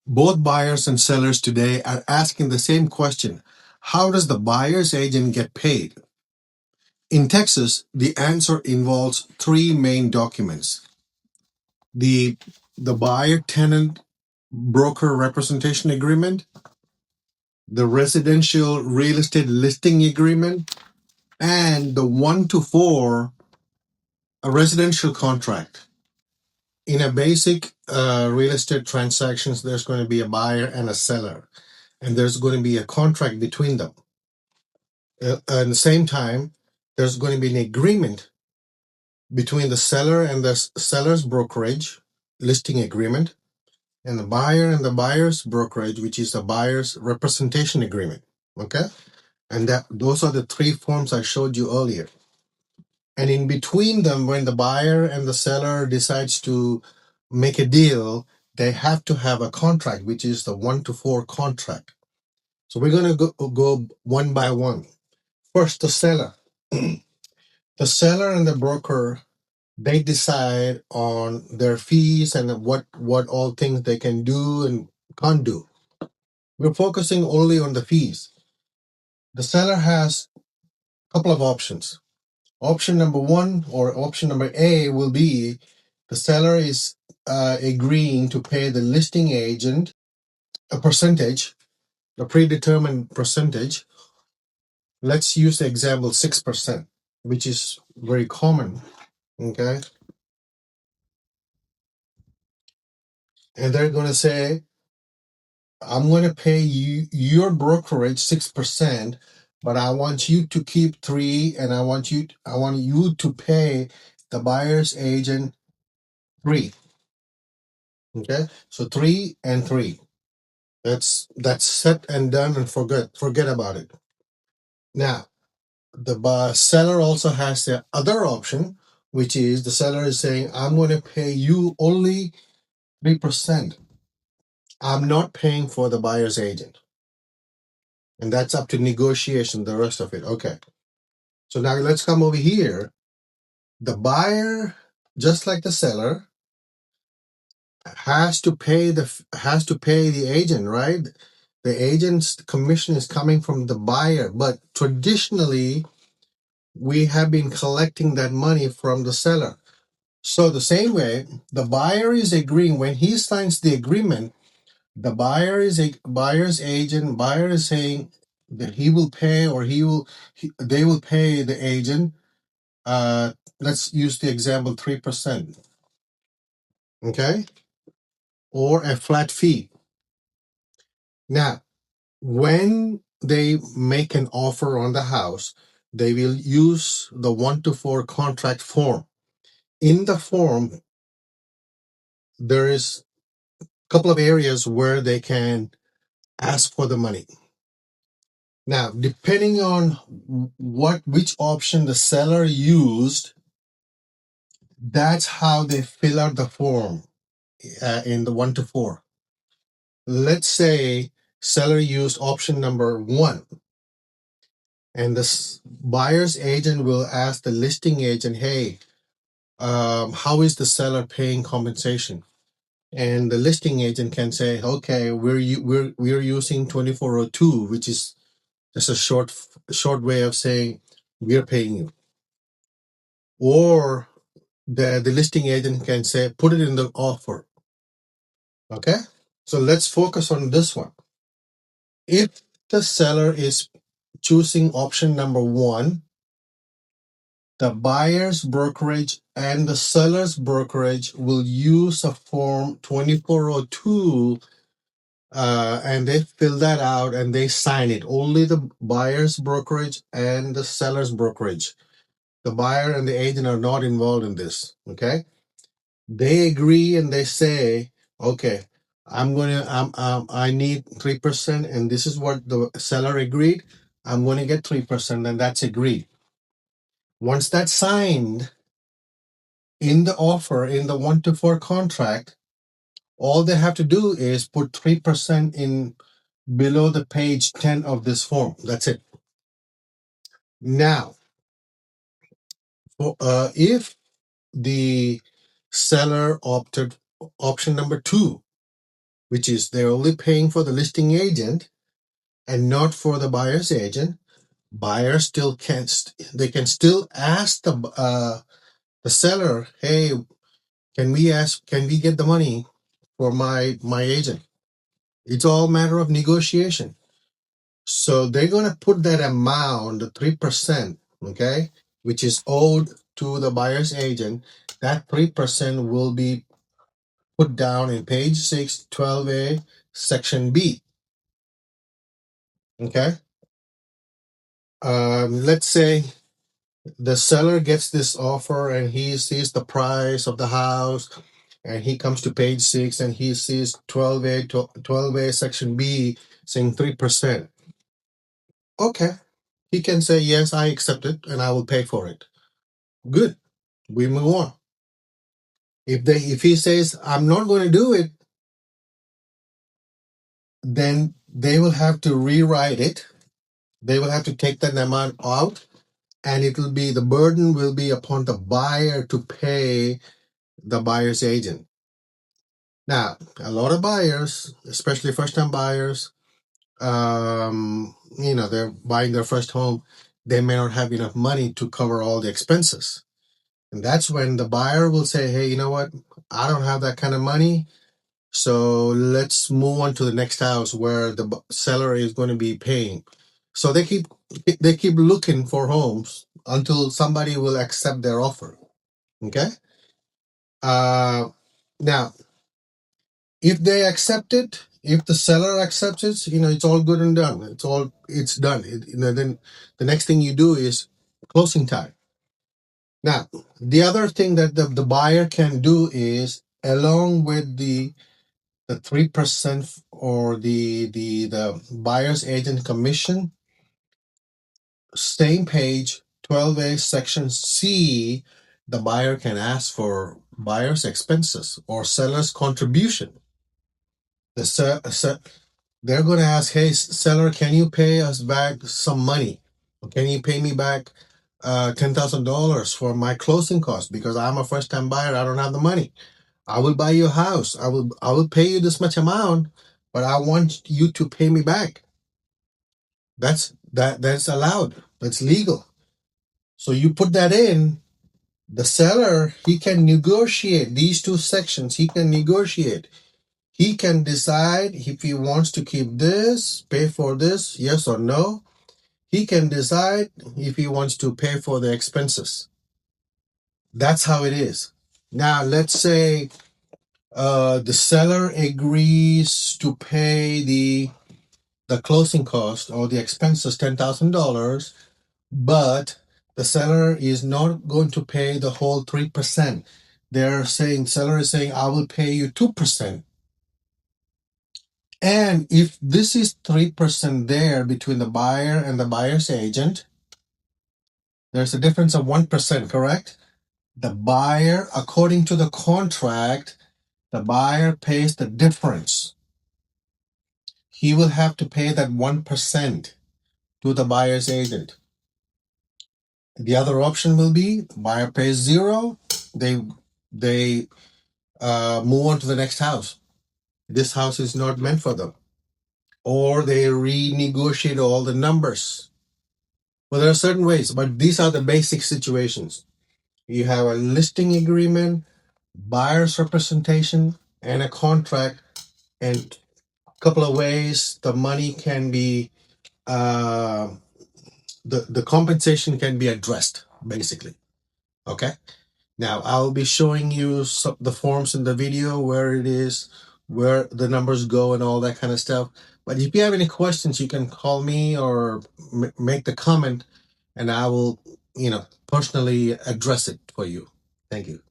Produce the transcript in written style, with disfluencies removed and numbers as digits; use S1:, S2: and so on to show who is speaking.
S1: Both buyers and sellers today are asking the same question. How does the buyer's agent get paid? In Texas, the answer involves three main documents. The, the buyer tenant broker representation agreement, the residential real estate listing agreement, and the 1 to 4 a residential contract. In a basic real estate transactions, there's going to be a buyer and a seller, and there's going to be a contract between them. At the same time, there's going to be an agreement between the seller and the seller's brokerage listing agreement, and the buyer and the buyer's brokerage, which is the buyer's representation agreement. Okay, and that those are the three forms I showed you earlier. And in between them, when the buyer and the seller decides to make a deal, they have to have a contract, which is the 1 to 4 contract. So we're going to go one by one. First, the seller. The seller and the broker, they decide on their fees and what all things they can do and can't do. We're focusing only on the fees. The seller has a couple of options. Option number one or option number A will be the seller is agreeing to pay the listing agent a percentage, a predetermined percentage. Let's use the example 6%, which is very common. Okay. And they're going to say, I'm going to pay you your brokerage 6%, but I want you to keep 3, and I want you to pay the buyer's agent 3. Okay, so 3 and 3. That's set and done, and forget about it. Now, the seller also has the other option, which is the seller is saying, I'm going to pay you only 3%. I'm not paying for the buyer's agent. And that's up to negotiation, the rest of it. Okay. So now let's come over here. The buyer, just like the seller, has to pay the agent, right? The agent's commission is coming from the buyer, but traditionally we have been collecting that money from the seller. So the same way, the buyer is agreeing when he signs the agreement, the buyer's agent, buyer is saying that he will pay or they will pay the agent. Let's use the example 3%, okay, or a flat fee. Now, when they make an offer on the house, they will use the 1 to 4 contract form. In the form, there is a couple of areas where they can ask for the money. Now, depending on which option the seller used, that's how they fill out the form in the 1 to 4. Let's say seller used option number 1, and the buyer's agent will ask the listing agent, hey, how is the seller paying compensation? And the listing agent can say, okay, we're using 2402, which is just a short way of saying we're paying you. Or the listing agent can say, put it in the offer. Okay, so let's focus on this one. If the seller is choosing option number 1, the buyer's brokerage and the seller's brokerage will use a form 2402, and they fill that out and they sign it. Only the buyer's brokerage and the seller's brokerage. The buyer and the agent are not involved in this. Okay, they agree and they say, okay, I need 3%, and this is what the seller agreed. I'm going to get 3%, and that's agreed. Once that's signed in the offer, in the 1 to 4 contract, all they have to do is put 3% in below the page 10 of this form. That's it. Now, if the seller opted option number 2, which is they're only paying for the listing agent and not for the buyer's agent. Buyers still can they can still ask the seller, hey, can we get the money for my agent? It's all matter of negotiation. So they're gonna put that amount, the 3%, okay, which is owed to the buyer's agent. That 3% will be put down in page 6, 12A, section B. Okay. Let's say the seller gets this offer and he sees the price of the house and he comes to page 6 and he sees 12A section B saying 3%. Okay. He can say, yes, I accept it and I will pay for it. Good. We move on. If he says, I'm not going to do it, then they will have to rewrite it. They will have to take that amount out, and the burden will be upon the buyer to pay the buyer's agent. Now, a lot of buyers, especially first-time buyers, they're buying their first home. They may not have enough money to cover all the expenses, and that's when the buyer will say, "Hey, you know what? I don't have that kind of money. So let's move on to the next house where the seller is going to be paying." So they keep looking for homes until somebody will accept their offer. Okay. Uh, Now, if they accept it, if the seller accepts it, it's all good and done. It's done. Then the next thing you do is closing time. Now, the other thing that the buyer can do is, along with the 3% or the buyer's agent commission, same page 12A section C, the buyer can ask for buyer's expenses or seller's contribution. They're going to ask, hey, seller, can you pay us back some money? Or can you pay me back $10,000 for my closing costs because I'm a first time buyer, I don't have the money. I will buy you a house. I will pay you this much amount, but I want you to pay me back. That's allowed. That's legal. So you put that in. The seller, he can negotiate these two sections. He can negotiate. He can decide if he wants to keep this, pay for this, yes or no. He can decide if he wants to pay for the expenses. That's how it is. Now, let's say the seller agrees to pay the closing cost or the expenses, $10,000, but the seller is not going to pay the whole 3%. Seller is saying, I will pay you 2%. And if this is 3% there between the buyer and the buyer's agent, there's a difference of 1%, correct? The buyer, according to the contract, the buyer pays the difference. He will have to pay that 1% to the buyer's agent. The other option will be the buyer pays zero. They move on to the next house. This house is not meant for them, or they renegotiate all the numbers. Well, there are certain ways, but these are the basic situations. You have a listing agreement, buyer's representation, and a contract, and a couple of ways the money can be uh, the compensation can be addressed, basically. Okay. Now I'll be showing you the forms in the video where the numbers go and all that kind of stuff. But if you have any questions, you can call me or make the comment, and I will, personally address it for you. Thank you.